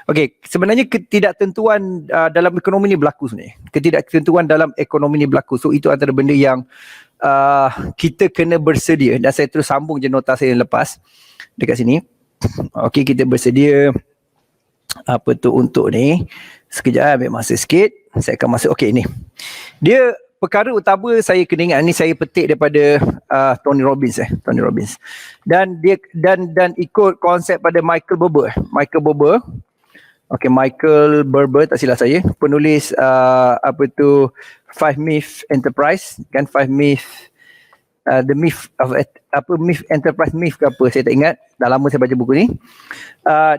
Okey, sebenarnya ketidaktentuan dalam ekonomi ni berlaku sebenarnya. Ketidaktentuan dalam ekonomi ni berlaku. So itu antara benda yang kita kena bersedia, dan saya terus sambung je nota saya yang lepas dekat sini. Okey, kita bersedia untuk ni. Sekejap, ambil masa sikit. Saya akan masuk. Okey, ni. Dia perkara utama saya kena ingat ni, saya petik daripada Tony Robbins. Dan dia dan ikut konsep pada Michael Berber. Michael Berber, tak silap saya, penulis Five Myth Enterprise, kan, Five Myth, The Myth of Myth Enterprise Myth ke apa, saya tak ingat, dah lama saya baca buku ni.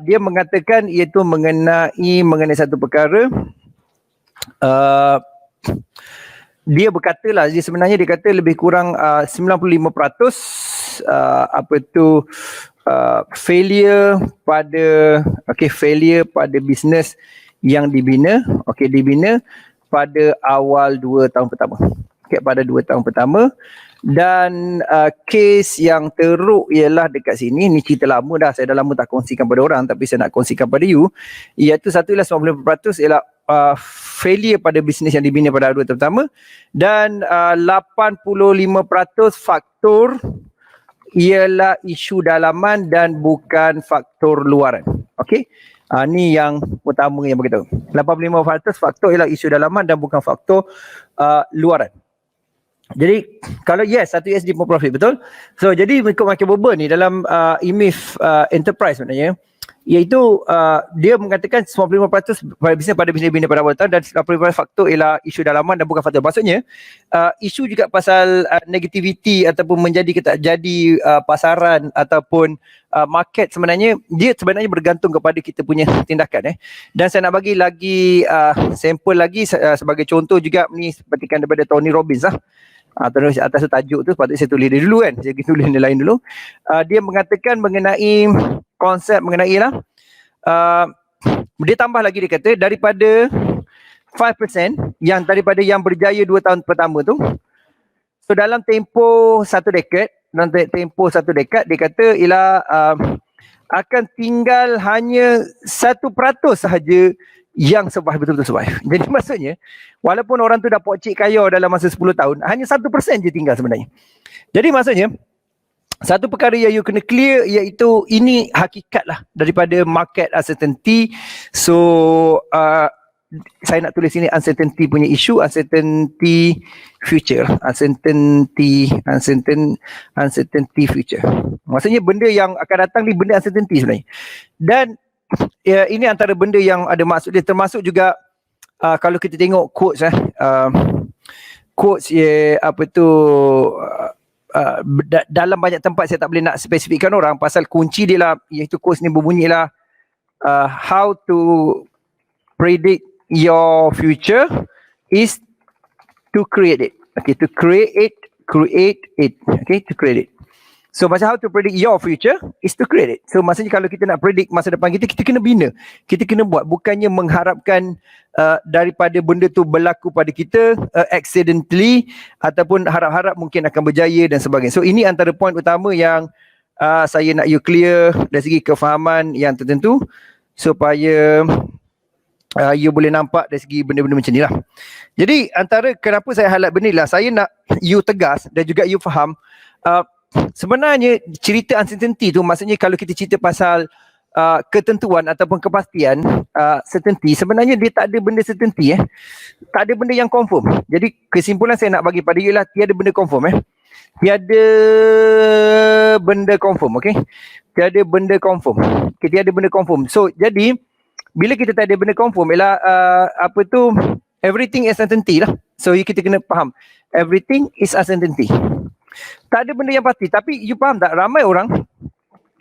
Dia mengatakan iaitu mengenai satu perkara, dia berkata lah, sebenarnya dia kata lebih kurang 95% failure pada bisnes yang dibina pada awal 2 tahun pertama. Pada 2 tahun pertama. Dan kes yang teruk ialah dekat sini, ni cerita lama dah, saya dah lama tak kongsikan pada orang, tapi saya nak kongsikan pada you, iaitu satu ialah 95% ialah failure pada bisnes yang dibina pada 2 tahun pertama, dan 85% faktor ialah isu dalaman dan bukan faktor luaran. Okey. Ni yang utama yang beritahu. 85% faktor ialah isu dalaman dan bukan faktor luaran. Jadi kalau yes, satu USD pun profit, betul? So jadi ikut Michael Berber ni dalam E-Myth Enterprise sebenarnya, iaitu dia mengatakan 95% pada bisnes bina pada awal tahun, dan 85% faktor ialah isu dalaman dan bukan faktor. Maksudnya isu juga pasal negativity ataupun menjadi ke tak jadi pasaran ataupun market, sebenarnya dia sebenarnya bergantung kepada kita punya tindakan. Dan saya nak bagi lagi sampel lagi sebagai contoh juga, ni petikan daripada Tony Robbins lah. Terus atas tajuk tu sepatutnya saya tulis dia dulu kan, saya tulis dia lain dulu. Dia mengatakan mengenai konsep mengenai lah, dia tambah lagi, dia kata daripada 5% daripada yang berjaya 2 tahun pertama tu, so dalam tempoh satu dekad dia kata ialah akan tinggal hanya 1% sahaja yang survive, betul-betul survive. Jadi maksudnya walaupun orang tu dah pokcik kaya dalam masa 10 tahun, hanya 1% je tinggal sebenarnya. Jadi maksudnya satu perkara yang you kena clear, iaitu ini hakikat lah daripada market uncertainty. So saya nak tulis ini uncertainty punya isu, uncertainty future, uncertainty future. Maksudnya benda yang akan datang ni benda uncertainty sebenarnya. Dan ini antara benda yang ada maksud dia, termasuk juga kalau kita tengok quotes dalam banyak tempat, saya tak boleh nak spesifikkan orang pasal kunci dia lah, iaitu quotes ni berbunyi lah how to predict your future is to create it. Okay, to create it. Okay, to create it. So macam how to predict your future is to create it. So maksudnya kalau kita nak predict masa depan kita, kita kena bina. Kita kena buat, bukannya mengharapkan daripada benda tu berlaku pada kita accidentally, ataupun harap-harap mungkin akan berjaya dan sebagainya. So ini antara poin utama yang saya nak you clear dari segi kefahaman yang tertentu, supaya you boleh nampak dari segi benda-benda macam ni lah. Jadi antara kenapa saya highlight benda ni lah, saya nak you tegas dan juga you faham, sebenarnya cerita uncertainty tu, maksudnya kalau kita cerita pasal ketentuan ataupun kepastian, certainty, sebenarnya dia tak ada benda certainty, tak ada benda yang confirm. Jadi kesimpulan saya nak bagi pada you lah, tiada benda confirm, tiada benda confirm, okey, tiada benda confirm, okay, tiada benda confirm. So jadi bila kita tak ada benda confirm ialah everything is uncertainty lah. So kita kena faham everything is uncertainty. Tak ada benda yang pasti. Tapi you faham tak, ramai orang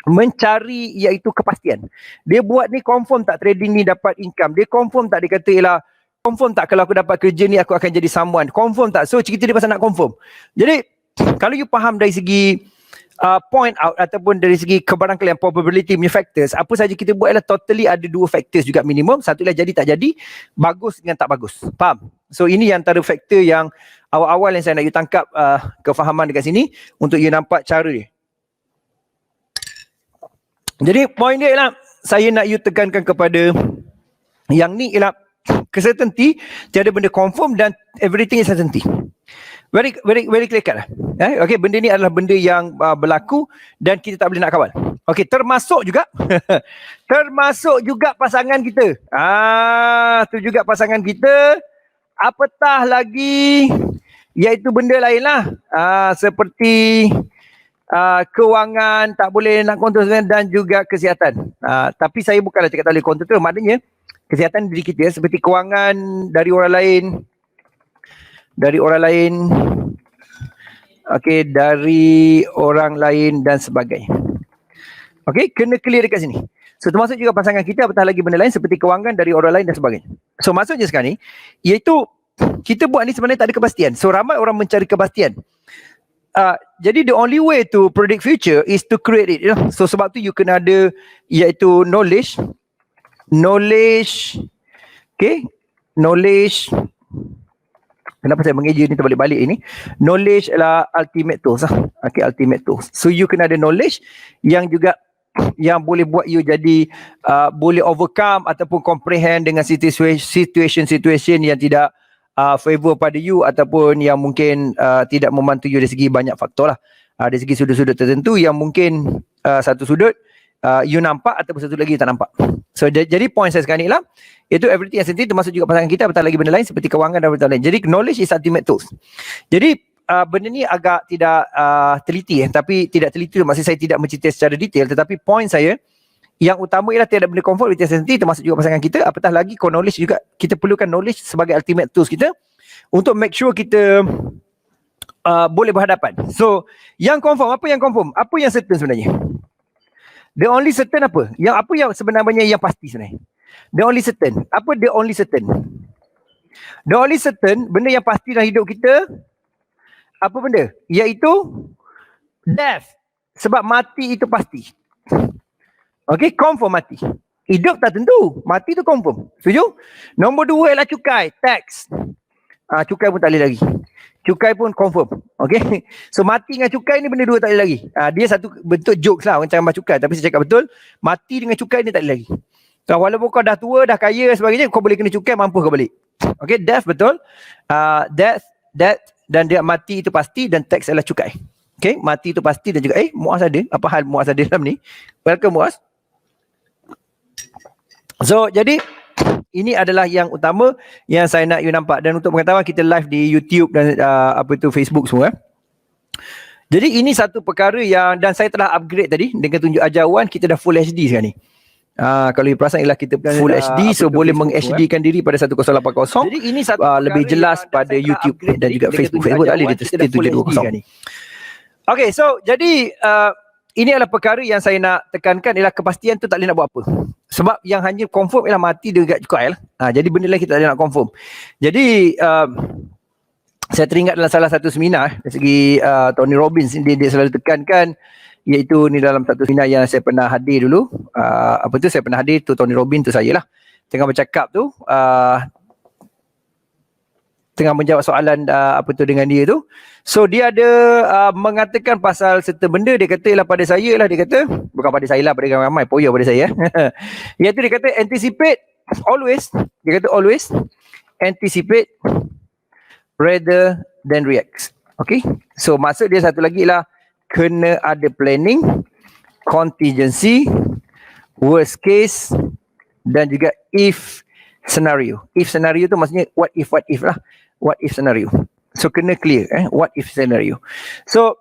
mencari iaitu kepastian. Dia buat ni confirm tak trading ni dapat income, dia confirm tak, dia kata ialah confirm tak kalau aku dapat kerja ni aku akan jadi someone, confirm tak. So cerita dia pasal nak confirm. Jadi kalau you faham dari segi point out ataupun dari segi kebarangkalian probability punya factors, apa saja kita buat ialah totally ada 2 factors juga minimum. Satu ialah jadi tak jadi, bagus dengan tak bagus. Faham? So ini antara faktor yang awal-awal yang saya nak you tangkap kefahaman dekat sini untuk you nampak cara dia. Jadi poin dia ialah saya nak you tekankan kepada Yang ni ialah certainty, tiada benda confirm dan everything is certainty. Very clear cut lah. Okay, benda ni adalah benda yang berlaku dan kita tak boleh nak kawal. Okay, termasuk juga termasuk juga pasangan kita. Tu juga pasangan kita. Apatah lagi iaitu benda lain lah. Seperti kewangan tak boleh nak kontrol dan juga kesihatan. Tapi saya bukanlah cakap tak boleh kontrol tu. Maknanya kesihatan diri kita seperti kewangan dari orang lain, okey, dari orang lain dan sebagainya. Okey, kena clear dekat sini. So termasuk juga pasangan kita, apatah lagi benda lain seperti kewangan dari orang lain dan sebagainya. So maksudnya sekarang ni iaitu kita buat ni sebenarnya tak ada kepastian. So ramai orang mencari kepastian. Jadi the only way to predict future is to create it. So sebab tu you kena ada iaitu knowledge. Okay, knowledge. Kenapa saya mengeja ni terbalik-balik ini? Knowledge adalah ultimate tools lah. Okay, ultimate tools. So you kena ada knowledge yang juga yang boleh buat you jadi boleh overcome ataupun comprehend dengan situation yang tidak favor pada you ataupun yang mungkin tidak membantu you dari segi banyak faktor lah. Dari segi sudut-sudut tertentu yang mungkin satu sudut you nampak ataupun satu lagi you tak nampak. So jadi point saya sekarang ni lah, itu everything yang sensitif termasuk juga pasangan kita, apatah lagi benda lain seperti kewangan dan benda lain. Jadi knowledge is ultimate tools. Jadi benda ni agak tidak teliti tapi tidak teliti tu maksud saya tidak mencerita secara detail, tetapi point saya yang utama ialah tiada benda confirm, itu sensitif termasuk juga pasangan kita, apatah lagi knowledge juga, kita perlukan knowledge sebagai ultimate tools kita untuk make sure kita boleh berhadapan. So yang confirm, apa yang confirm? Apa yang certain sebenarnya? The only certain apa? Apa yang sebenarnya yang pasti sebenarnya? The only certain. Apa the only certain? The only certain, benda yang pasti dalam hidup kita, apa benda? Iaitu death. Sebab mati itu pasti. Okay, confirm mati. Hidup tak tentu, mati tu confirm. Setuju? Nombor 2 ialah cukai, tax. Cukai pun tak boleh lagi. Cukai pun confirm. Okay. So mati dengan cukai ni benda dua tak boleh lagi. Dia satu bentuk jokes lah orang cakap cukai. Tapi saya cakap betul, mati dengan cukai ni tak boleh lagi. So, walaupun kau dah tua, dah kaya sebagainya, kau boleh kena cukai, mampu kau balik. Okay, death betul. Death dan dia mati itu pasti dan tax adalah cukai. Okay, mati itu pasti dan juga Muaz ada. Apa hal Muaz ada dalam ni? Welcome Muaz. So jadi ini adalah yang utama yang saya nak you nampak. Dan untuk pengetahuan, kita live di YouTube dan Facebook semua. Jadi ini satu perkara yang, dan saya telah upgrade tadi dengan tunjuk ajarwan, kita dah full HD sekarang ni. Kalau you perasan ialah kita full HD, so boleh meng-HD-kan diri pada 1080. Jadi ini satu lebih jelas pada YouTube dan juga Facebook. Facebook tak boleh, dia tersetir 720. Okay, so jadi ini adalah perkara yang saya nak tekankan, ialah kepastian tu tak boleh nak buat apa. Sebab yang hanya confirm ialah mati dekat cukai lah. Jadi benda lain kita tak boleh nak confirm. Jadi saya teringat dalam salah satu seminar dari segi Tony Robbins, dia selalu tekankan, iaitu ni dalam satu seminar yang saya pernah hadir dulu. Saya pernah hadir tu, Tony Robbins tu saya lah. Tengah bercakap tu, tengah menjawab soalan dengan dia tu. So dia ada mengatakan pasal serta benda. Dia kata ialah pada saya lah, dia kata bukan pada saya lah, pada ramai poyo pada saya. Iaitu dia kata anticipate always, dia kata always anticipate rather than react. Okay, so maksud dia satu lagi lah, kena ada planning, contingency, worst case dan juga if scenario. If scenario tu maksudnya what if lah. What if scenario. So kena clear what if scenario. So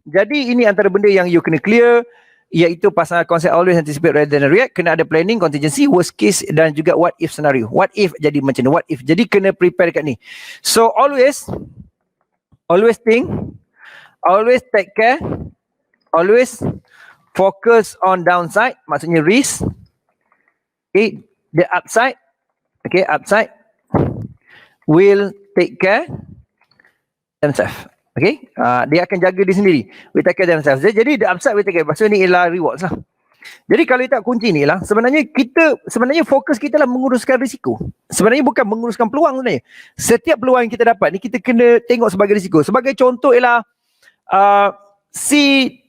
jadi ini antara benda yang you kena clear, iaitu pasal konsep always anticipate rather than react. Kena ada planning, contingency, worst case dan juga what if scenario. What if jadi macam ni, what if. Jadi kena prepare dekat ni. So always think, always take care, always focus on downside, maksudnya risk. Okay, the upside, okay, upside will take care themselves. Okay, dia akan jaga diri sendiri. Will take care themselves. Jadi the upside will take care. Maksudnya ni ialah rewards lah. Jadi kalau kita kunci ni lah, sebenarnya fokus kita lah menguruskan risiko. Sebenarnya bukan menguruskan peluang sebenarnya. Setiap peluang yang kita dapat ni kita kena tengok sebagai risiko. Sebagai contoh ialah see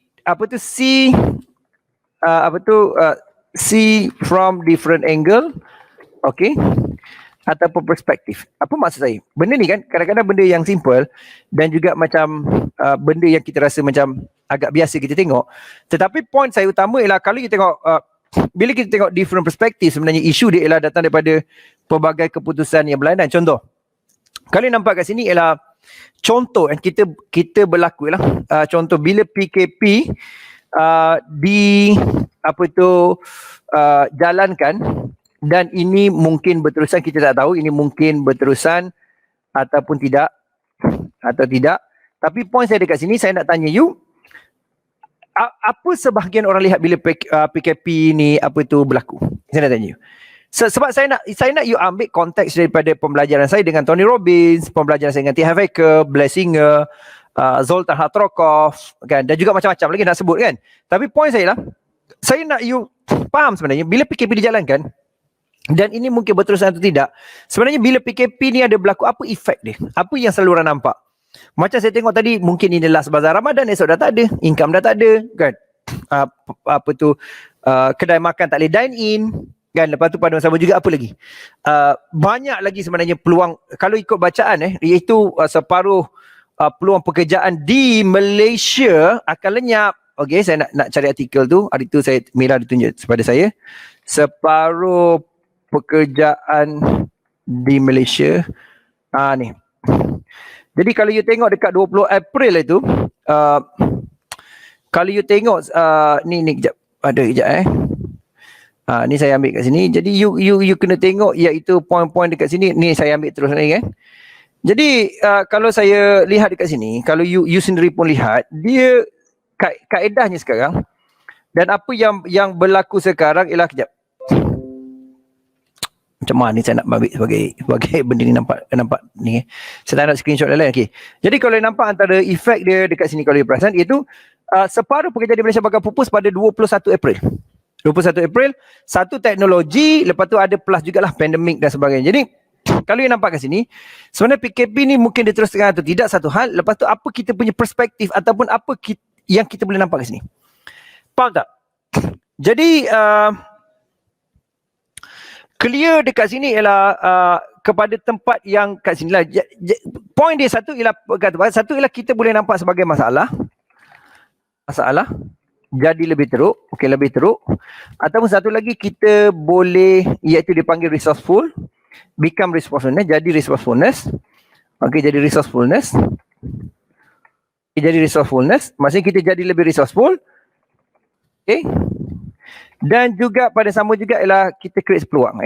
from different angle okey, ataupun perspektif. Apa maksud saya? Benda ni kan kadang-kadang benda yang simple dan juga macam benda yang kita rasa macam agak biasa kita tengok. Tetapi point saya utama ialah kalau kita tengok bila kita tengok different perspektif, sebenarnya isu dia ialah datang daripada pelbagai keputusan yang berlainan. Contoh, kalau nampak kat sini ialah contoh yang kita berlaku ialah contoh bila PKP jalankan, dan ini mungkin berterusan, kita tak tahu ini mungkin berterusan ataupun tidak, tapi point saya dekat sini, saya nak tanya you, apa sebahagian orang lihat bila PKP ni berlaku? Saya nak tanya you. Sebab saya nak you ambil konteks daripada pembelajaran saya dengan Tony Robbins, pembelajaran saya dengan T. Harv Eker, Blessinger, Zoltan Hatrokov, kan, dan juga macam-macam lagi nak sebut, kan. Tapi point saya lah, saya nak you faham sebenarnya bila PKP dijalankan, dan ini mungkin berterusan atau tidak, sebenarnya bila PKP ni ada berlaku, apa efek dia? Apa yang selalu orang nampak? Macam saya tengok tadi, mungkin ini last bazar Ramadan, esok dah tak ada, income dah tak ada, kan. Kedai makan tak boleh dine in, kan. Lepas tu pada masa sama juga apa lagi? Banyak lagi sebenarnya peluang, kalau ikut bacaan iaitu separuh peluang pekerjaan di Malaysia akan lenyap. Okey, saya nak cari artikel tu. Hari tu Mira ditunjuk kepada saya. Separuh pekerjaan di Malaysia. Ni. Jadi kalau you tengok dekat 20 April itu, kalau you tengok ni kejap. Ada kejap ni saya ambil kat sini. Jadi you kena tengok iaitu poin-poin dekat sini. Ni saya ambil terus lagi, kan. Jadi kalau saya lihat dekat sini, kalau you sendiri pun lihat, dia kaedahnya sekarang, dan apa yang berlaku sekarang ialah, kejap. Macam mana ni saya nak ambil sebagai benda ni nampak ni. Saya tak nak screenshot lain. Okey. Jadi kalau nampak antara efek dia dekat sini, kalau you perasan, iaitu separuh pekerja di Malaysia bakal pupus pada 21 April. 21 April, satu teknologi, lepas tu ada plus jugalah pandemik dan sebagainya. Jadi kalau you nampak kat sini, sebenarnya PKP ni mungkin diteruskan atau tidak satu hal, lepas tu apa kita punya perspektif ataupun apa yang kita boleh nampak kat sini. Faham tak? Jadi clear dekat sini ialah kepada tempat yang kat sini lah. Point dia satu ialah kita boleh nampak sebagai masalah jadi lebih teruk, lebih teruk. Ataupun satu lagi kita boleh, iaitu dipanggil resourceful, become resourcefulness, jadi resourcefulness. Jadi resourcefulness. Jadi resourcefulness, maksudnya kita jadi lebih resourceful. Dan juga pada sama juga ialah kita create peluang,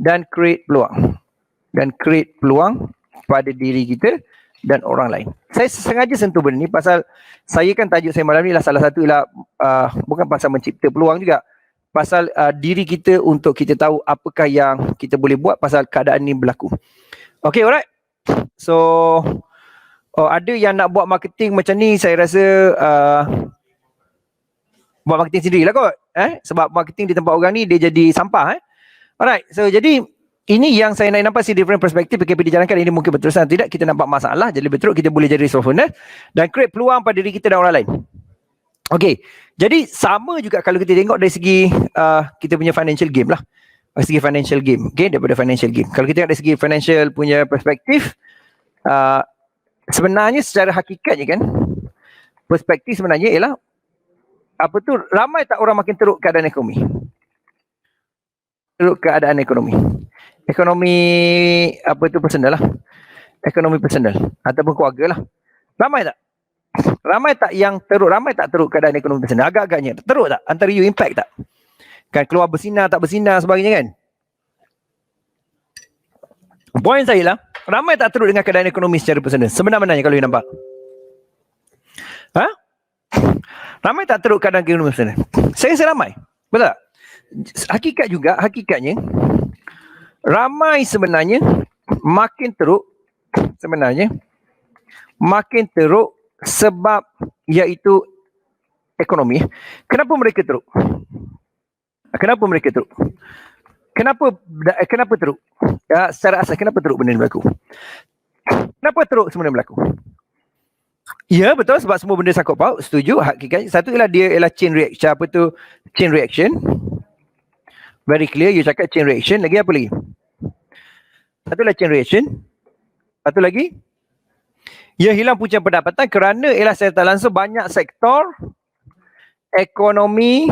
dan create peluang pada diri kita dan orang lain. Saya sengaja sentuh benda ni pasal saya kan tajuk saya malam ni lah, salah satu ialah bukan pasal mencipta peluang juga, pasal diri kita untuk kita tahu apakah yang kita boleh buat pasal keadaan ni berlaku. Okay, alright. So ada yang nak buat marketing macam ni, saya rasa buat marketing sendirilah kot. Sebab marketing di tempat orang ni dia jadi sampah. Alright, so jadi ini yang saya nak nampak, si different perspektif PKP dijalankan, ini mungkin berterusan atau tidak, kita nampak masalah, jadi betul kita boleh jadi resourcefulness dan create peluang pada diri kita dan orang lain. Okey, jadi sama juga kalau kita tengok dari segi kita punya financial game lah. Dari segi financial game, daripada financial game. Kalau kita tengok dari segi financial punya perspektif, sebenarnya secara hakikatnya kan, perspektif sebenarnya ialah ramai tak orang makin teruk keadaan ekonomi. Ekonomi personal lah. Ekonomi personal ataupun keluarga lah. Ramai tak yang teruk, ramai tak teruk keadaan ekonomi personal? Agak-agaknya teruk tak? Antara you impact tak? Kan keluar bersinar tak bersinar sebagainya, kan? Poin saya lah, ramai tak teruk dengan keadaan ekonomi secara personal? Sebenarnya kalau you nampak. Ramai tak teruk keadaan ekonomi personal? Saya rasa ramai. Betul tak? Hakikatnya ramai sebenarnya makin teruk sebab iaitu ekonomi. Kenapa mereka teruk? Kenapa teruk? Secara asas kenapa teruk benda ni berlaku? Kenapa teruk sebenarnya berlaku? Ya, betul, sebab semua benda sangkut paut, setuju. Hakikatnya satu ialah dia ialah chain reaction. Very clear, you cakap chain reaction. Lagi apa lagi? Satu lah chain reaction. Satu lagi, ia hilang punca pendapatan kerana ialah secara tak langsung banyak sektor ekonomi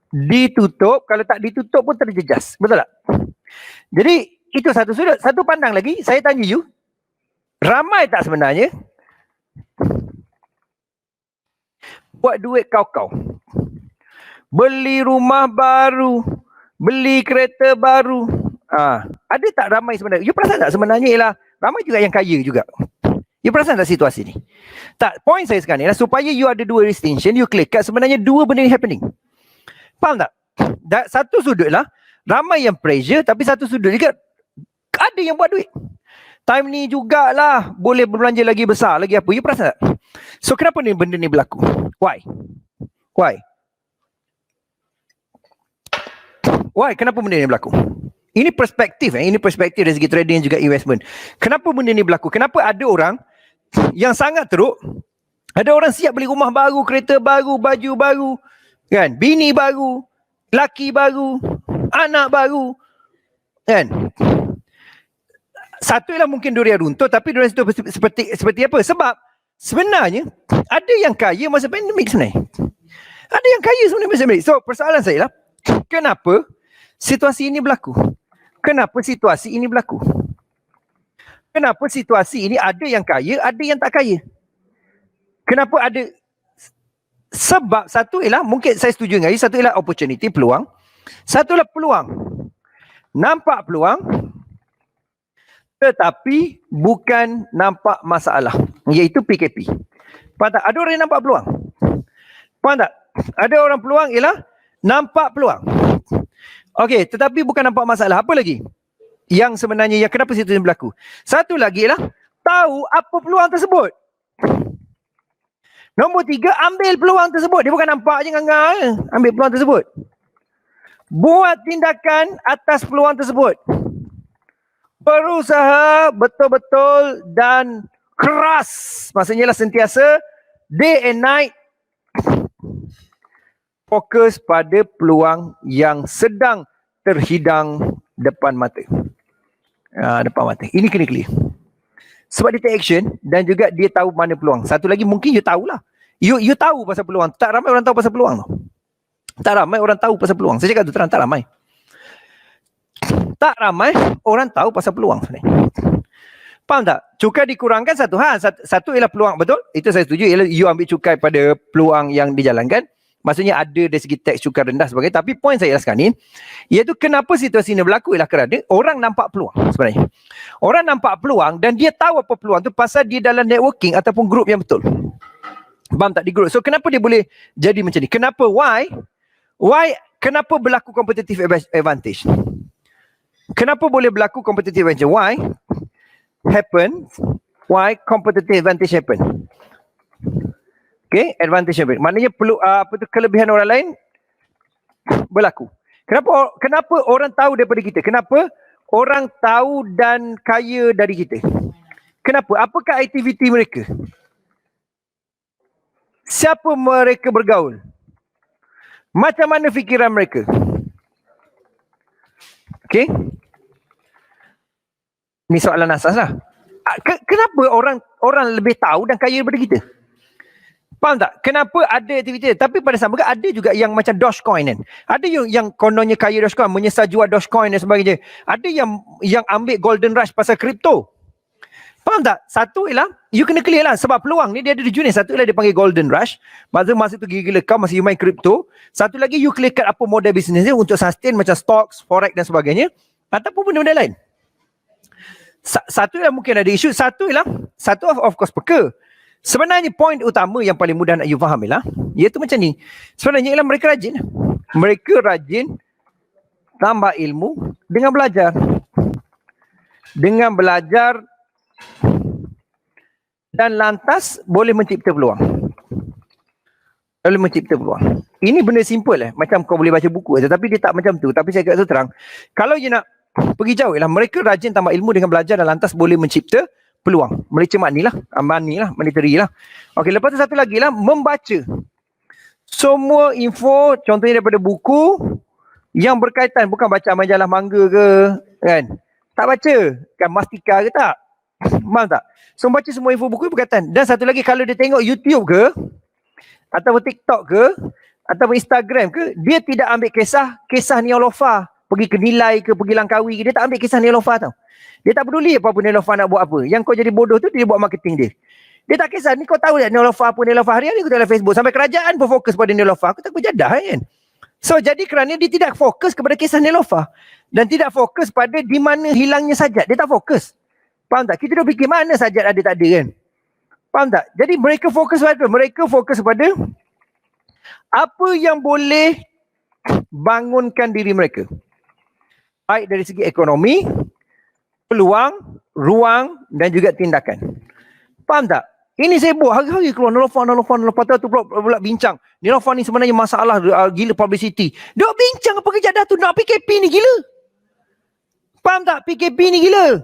ditutup. Kalau tak ditutup pun terjejas. Betul tak? Jadi itu satu sudut. Satu pandang lagi, saya tanya you, ramai tak sebenarnya buat duit kau-kau? Beli rumah baru, beli kereta baru. Ada tak ramai sebenarnya? You perasan tak sebenarnya ialah ramai juga yang kaya juga? You perasan tak situasi ni? Tak, point saya sekarang ni lah, supaya you ada dua distinction, you clear cut sebenarnya dua benda ni happening. Faham tak? Satu sudut lah, ramai yang pressure, tapi satu sudut juga ada yang buat duit. Time ni jugalah boleh berbelanja lagi besar, lagi apa. You perasan tak? So kenapa ni benda ni berlaku? Why? Kenapa benda ni berlaku? Ini perspektif ini perspektif dari segi trading juga investment. Kenapa benda ni berlaku? Kenapa ada orang yang sangat teruk, ada orang siap beli rumah baru, kereta baru, baju baru, kan? Bini baru, laki baru, anak baru, kan? Satu ialah mungkin durian runtuh, tapi durian itu seperti apa? Sebab sebenarnya ada yang kaya masa pandemik sebenarnya. Ada yang kaya sebenarnya masa pandemik. So persoalan saya lah, kenapa situasi ini berlaku? Kenapa situasi ini berlaku? Kenapa situasi ini ada yang kaya, ada yang tak kaya? Kenapa ada? Sebab satu ialah, mungkin saya setuju dengan you, satu ialah opportunity, peluang. Satu ialah peluang. Nampak peluang, tetapi bukan nampak masalah, iaitu PKP. Faham tak? Ada orang yang nampak peluang. Faham tak? Ada orang peluang ialah nampak peluang. Okey, tetapi bukan nampak masalah. Apa lagi yang sebenarnya yang kenapa situasi berlaku? Satu lagi ialah tahu apa peluang tersebut. Nombor 3, ambil peluang tersebut. Dia bukan nampak je nganggar, ambil peluang tersebut. Buat tindakan atas peluang tersebut. Berusaha betul-betul dan keras. Maksudnya lah sentiasa day and night fokus pada peluang yang sedang terhidang depan mata. Depan mata. Ini kena clear. Sebab dia take action dan juga dia tahu mana peluang. Satu lagi mungkin you tahulah. You tahu pasal peluang. Tak ramai orang tahu pasal peluang tu. Tak ramai orang tahu pasal peluang. Saya cakap tu terang, tak ramai. Tak ramai orang tahu pasal peluang sebenarnya. Faham tak? Cukai dikurangkan satu hal. Satu ialah peluang, betul? Itu saya setuju. Ialah you ambil cukai pada peluang yang dijalankan. Maksudnya ada dari segi teks cukai rendah sebagainya. Tapi poin saya sekarang ni, iaitu kenapa situasi ini berlaku ialah kerana orang nampak peluang sebenarnya. Orang nampak peluang dan dia tahu apa peluang tu pasal dia dalam networking ataupun grup yang betul. Faham tak? Di grup. So kenapa dia boleh jadi macam ni? Kenapa? Why? Kenapa berlaku competitive advantage? Kenapa boleh berlaku competitive advantage? Why competitive advantage happen? Okay, advantage happen. Maknanya kelebihan orang lain berlaku. Kenapa orang tahu daripada kita? Kenapa orang tahu dan kaya dari kita? Kenapa? Apakah aktiviti mereka? Siapa mereka bergaul? Macam mana fikiran mereka? Okay? Ni soalan asas lah. Kenapa orang lebih tahu dan kaya daripada kita? Faham tak? Kenapa ada aktiviti? Tapi pada sama juga ada juga yang macam Dogecoin kan. Ada yang kononnya kaya Dogecoin, menyesal jual Dogecoin dan sebagainya. Ada yang ambil golden rush pasal kripto. Faham tak? Satu ialah, you kena clear lah. Sebab peluang ni dia ada di jenis. Satu ialah dia panggil golden rush. Masa tu gila-gila kau masih you main kripto. Satu lagi you clear cut apa model bisnes dia untuk sustain macam stocks, forex dan sebagainya. Ataupun benda-benda lain. Satu ialah mungkin ada isu. Satu of course peka. Sebenarnya point utama yang paling mudah nak you faham ialah, iaitu macam ni. Sebenarnya ialah mereka rajin. Mereka rajin tambah ilmu dengan belajar. Dengan belajar dan lantas boleh mencipta peluang. Boleh mencipta peluang. Ini benda simple macam kau boleh baca buku saja, tapi dia tak macam tu. Tapi saya kata terang, kalau you nak pergi jauh ialah mereka rajin tambah ilmu dengan belajar dan lantas boleh mencipta peluang. Mereka money lah, monetary lah. Okey, lepas tu satu lagi lah, membaca semua info, contohnya daripada buku, yang berkaitan, bukan baca majalah mangga ke, kan? Tak baca, kan Mastika ke tak? Faham tak? So baca semua info buku berkaitan. Dan satu lagi, kalau dia tengok YouTube ke, ataupun TikTok ke, ataupun Instagram ke, dia tidak ambil kisah Neolofa, pergi ke Nilai ke, pergi Langkawi ke, dia tak ambil kisah Neolofa tau. Dia tak peduli apa-apa Neolofa nak buat apa. Yang kau jadi bodoh tu, dia buat marketing dia. Dia tak kisah, ni kau tahu tak Neolofa apa, Neolofa hari-hari aku dalam Facebook, sampai kerajaan pun fokus pada Neolofa, aku tak berjadah kan. So jadi kerana dia tidak fokus kepada kisah Neolofa, dan tidak fokus pada di mana hilangnya sajat, dia tak fokus. Faham tak? Kita dah fikir mana sajat ada tak ada kan. Faham tak? Jadi mereka fokus pada apa? Mereka fokus pada apa yang boleh bangunkan diri mereka. Baik dari segi ekonomi, peluang, ruang dan juga tindakan. Faham tak? Ini saya buat hari-hari keluar Neolofa tu pula bincang. Neolofa ni sebenarnya masalah gila publicity. Dia bincang apa kejap dah tu nak PKP ni gila. Faham tak? PKP ni gila.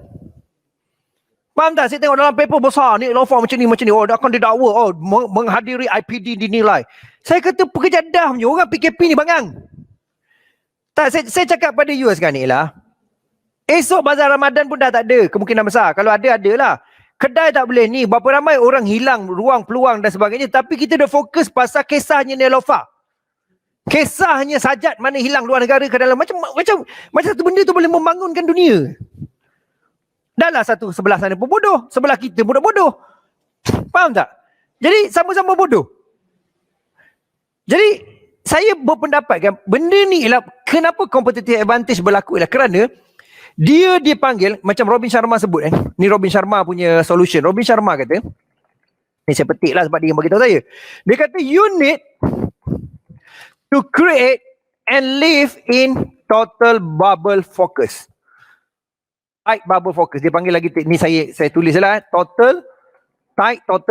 Faham tak? Saya tengok dalam paper besar ni Neolofa macam ni. Oh, dia akan didakwa. Oh, menghadiri IPD dinilai. Saya kata pekerjadah punya orang PKP ni bangang. Tak, saya cakap pada you sekarang ni lah. Esok bazar Ramadan pun dah tak ada. Kemungkinan besar. Kalau ada, adalah. Kedai tak boleh ni. Berapa ramai orang hilang ruang, peluang dan sebagainya. Tapi kita dah fokus pasal kisahnya Neolofa. Kisahnya sajat mana hilang luar negara ke dalam. Macam satu benda tu boleh membangunkan dunia. Dahlah sebelah sana pun bodoh. Sebelah kita pun bodoh. Faham tak? Jadi sama-sama bodoh. Jadi saya berpendapat kan, benda ni ialah kenapa competitive advantage berlaku ialah kerana dia dipanggil, macam Robin Sharma sebut ni Robin Sharma punya solution. Robin Sharma kata, ni saya petik lah sebab dia yang beritahu saya. Dia kata you need to create and live in total bubble focus. Tight bubble focus. Dia panggil lagi, ni saya tulis lah, total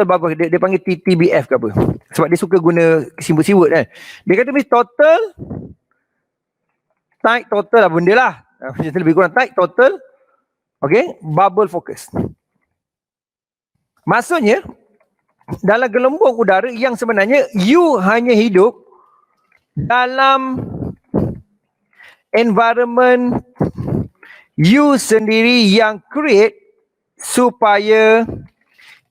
bubble. Dia panggil TBF ke apa. Sebab dia suka guna simbol-simbol kan. Dia kata ni total lah benda lah. Macam lebih kurang tight, total. Okay, bubble focus. Maksudnya, dalam gelembung udara yang sebenarnya you hanya hidup dalam environment you sendiri yang create supaya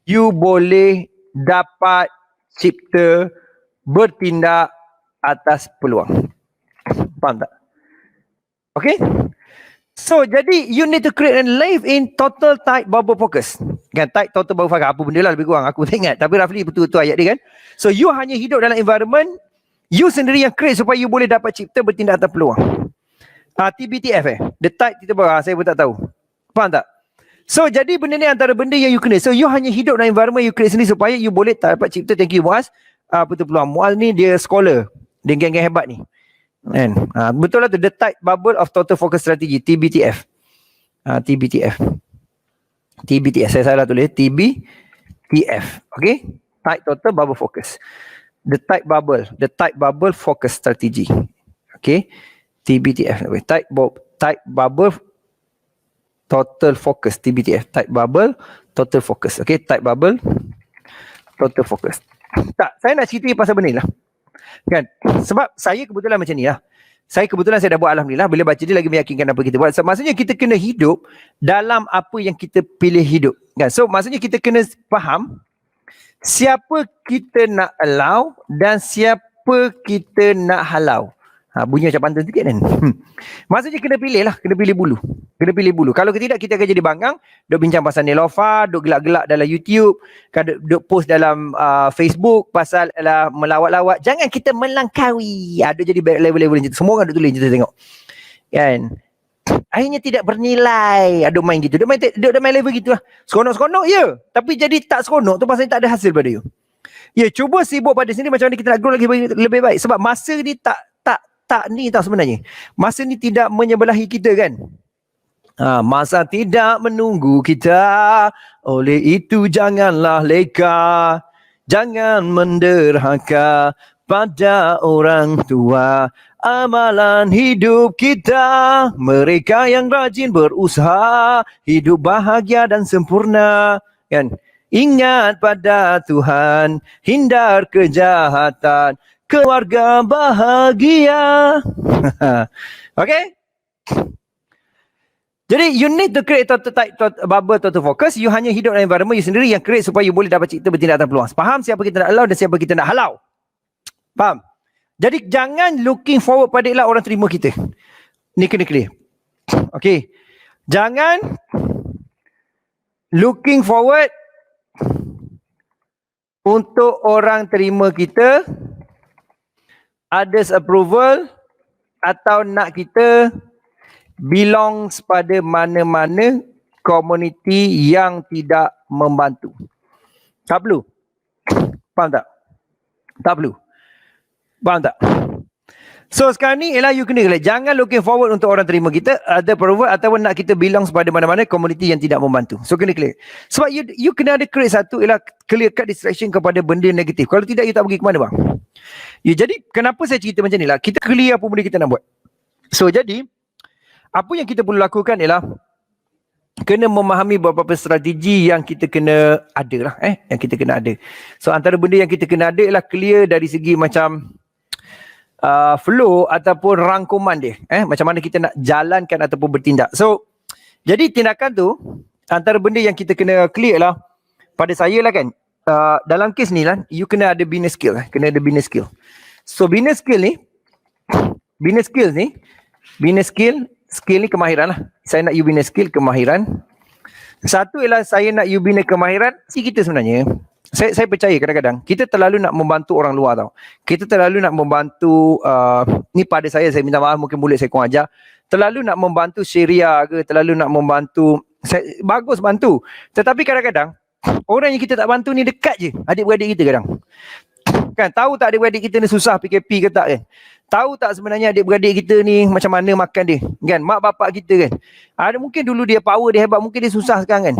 you boleh dapat cipta bertindak atas peluang. Faham tak? Okay? So, jadi you need to create and live in total tight bubble focus. Kan, tight total bubble focus. Apa benda lah lebih kurang. Aku tak ingat. Tapi roughly betul-betul ayat dia kan. So, you hanya hidup dalam environment you sendiri yang create supaya you boleh dapat cipta bertindak atas peluang. TBTF The tight kita bawah. Saya pun tak tahu. Faham tak? So, jadi benda ni antara benda yang you kena. So, you hanya hidup dalam environment you create sendiri supaya you boleh dapat cipta. Thank you, Muaz. Betul peluang. Muaz ni dia scholar. Dia geng-geng hebat ni. Kan? Betul lah tu, the tight bubble of total focus strategy, TBTF. TBTF, saya salah tulis, TBTF. Okay, tight total bubble focus, the tight bubble focus strategy. Okay, TBTF. Tight bubble total focus, TBTF. Tight bubble total focus. Okay, tight bubble total focus. Tak, saya nak cerita pasal benda ni lah. Kan? Sebab saya kebetulan macam ni lah. Saya dah buat alhamdulillah. Bila baca dia lagi meyakinkan apa kita buat. So, maksudnya kita kena hidup dalam apa yang kita pilih hidup. Kan? So maksudnya kita kena faham siapa kita nak allow dan siapa kita nak halau. Bunyi macam pantun sikit kan. Maksudnya kena pilih lah. Kena pilih bulu. Kalau tidak kita akan jadi bangang. Duk bincang pasal Neolofa. Duk gelak-gelak dalam YouTube. Duk post dalam Facebook. Pasal melawat-lawat. Jangan kita melangkaui. Duk jadi level-level macam tu. Semua orang duk tulis kita tengok. Kan. Akhirnya tidak bernilai. Duk main gitu. Duk main level gitu lah. Seronok-seronok ya. Tapi jadi tak seronok tu pasal tak ada hasil pada you. Ya, cuba sibuk pada sini macam mana kita nak grow lagi lebih baik. Sebab masa ni tak ni tau sebenarnya. Masa ni tidak menyebelahi kita kan. Masa tidak menunggu kita. Oleh itu janganlah leka. Jangan menderhaka pada orang tua. Amalan hidup kita. Mereka yang rajin berusaha. Hidup bahagia dan sempurna. Kan? Ingat pada Tuhan. Hindar kejahatan. keluarga bahagia. Okay? Jadi you need to create bubble total focus. You hanya hidup dalam environment you sendiri yang create supaya you boleh dapat cipta bertindak atas peluang. Faham siapa kita nak allow dan siapa kita nak halau. Faham? Jadi jangan looking forward pada ialah orang terima kita. Ni kena clear. Okay. Jangan looking forward untuk orang terima kita, others approval, atau nak kita belongs pada mana-mana komuniti yang tidak membantu. Tak perlu. Faham tak? Tak perlu. Faham tak? So sekarang ni ialah you kena jangan looking forward untuk orang terima kita, ada approval ataupun nak kita belongs pada mana-mana komuniti yang tidak membantu. So kena clear. Sebab you kena ada create satu ialah clear cut distraction kepada benda negatif. Kalau tidak you tak pergi ke mana bang? Jadi kenapa saya cerita macam ni lah? Kita clear apa benda kita nak buat. So jadi apa yang kita perlu lakukan ialah kena memahami beberapa strategi yang kita kena ada lah. Yang kita kena ada. So antara benda yang kita kena ada ialah clear dari segi macam flow ataupun rangkuman dia. Macam mana kita nak jalankan ataupun bertindak. So jadi tindakan tu antara benda yang kita kena clear lah pada saya lah kan. Dalam kes ni lah you kena ada business skill. Kena ada business skill. So business skill ni skill ni kemahiran lah. Saya nak you bina skill kemahiran. Satu ialah saya nak you bina kemahiran si kita sebenarnya. Saya percaya kadang-kadang kita terlalu nak membantu orang luar tau. Kita terlalu nak membantu ni pada saya minta maaf mungkin mulut saya kurang ajar. Terlalu nak membantu Syria ke, terlalu nak membantu bagus bantu. Tetapi kadang-kadang orang yang kita tak bantu ni dekat je adik-beradik kita kadang. Kan tahu tak adik-beradik kita ni susah PKP ke tak kan? Tahu tak sebenarnya adik-beradik kita ni macam mana makan dia? Kan? Mak bapak kita kan? Ada mungkin dulu dia power dia hebat, mungkin dia susah sekarang kan?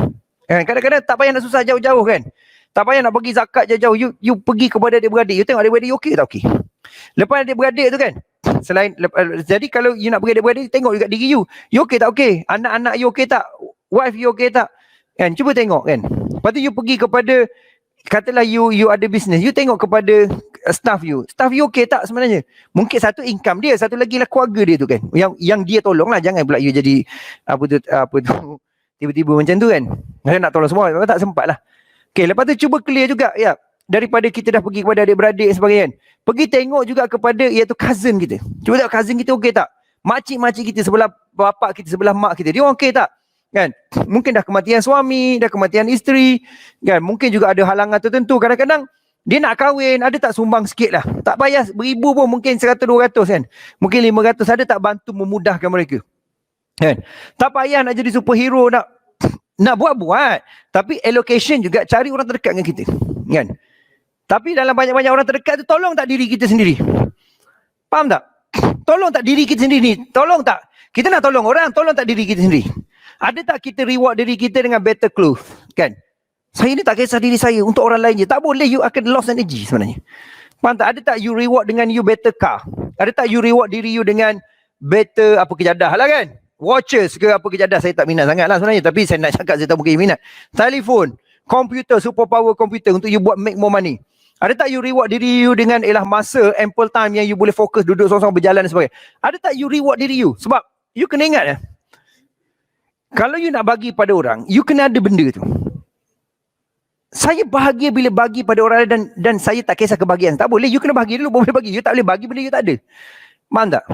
Kadang-kadang tak payah nak susah jauh-jauh kan? Tak payah nak pergi zakat jauh-jauh. You pergi kepada adik-beradik. You tengok adik-beradik okey tak okey? Lepas adik-beradik tu kan? Jadi kalau you nak pergi adik-beradik, tengok juga diri you. You okey tak okey? Anak-anak you okey tak? Wife you okey tak? Kan? Cuba tengok kan? Lepas tu you pergi kepada katalah you ada business, you tengok kepada staff you okey tak sebenarnya? Mungkin satu income dia, satu lagi lah keluarga dia tu kan, yang dia tolong lah. Jangan pula you jadi apa tu tiba-tiba macam tu kan, saya nak tolong semua, memang tak sempat lah. Okay, lepas tu cuba clear juga ya, daripada kita dah pergi kepada adik-beradik dan sebagainya kan, pergi tengok juga kepada iaitu cousin kita. Cuba tengok cousin kita okey tak, makcik-makcik kita sebelah bapak kita, sebelah mak kita, dia okey tak kan? Mungkin dah kematian suami, dah kematian isteri kan, mungkin juga ada halangan tertentu. Kadang-kadang dia nak kahwin, ada tak sumbang sikit lah, tak payah beribu pun, mungkin 100-200 kan, mungkin 500, ada tak bantu memudahkan mereka kan? Tak payah nak jadi superhero, nak buat-buat, tapi allocation juga cari orang terdekat dengan kita kan. Tapi dalam banyak-banyak orang terdekat tu, tolong tak diri kita sendiri? Faham tak? Tolong tak diri kita sendiri? Tolong tak? Kita nak tolong orang, tolong tak diri kita sendiri? Ada tak kita reward diri kita dengan better clothes kan? Saya ni tak kisah diri saya, untuk orang lain je. Tak boleh, you akan lost energy sebenarnya. Faham tak? Ada tak you reward dengan you better car? Ada tak you reward diri you dengan better apa kejadah lah kan? Watches ke apa kejadah, saya tak minat sangat lah sebenarnya. Tapi saya nak cakap saya tak mungkin minat. Telefon, komputer, super power komputer untuk you buat make more money. Ada tak you reward diri you dengan masa, ample time yang you boleh fokus, duduk seorang-seorang berjalan dan sebagainya. Ada tak you reward diri you? Sebab you kena ingat kalau you nak bagi pada orang, you kena ada benda tu. Saya bahagia bila bagi pada orang dan saya tak kisah kebahagiaan. Tak boleh, you kena bagi dulu boleh bagi. You tak boleh bagi benda you tak ada. Faham tak?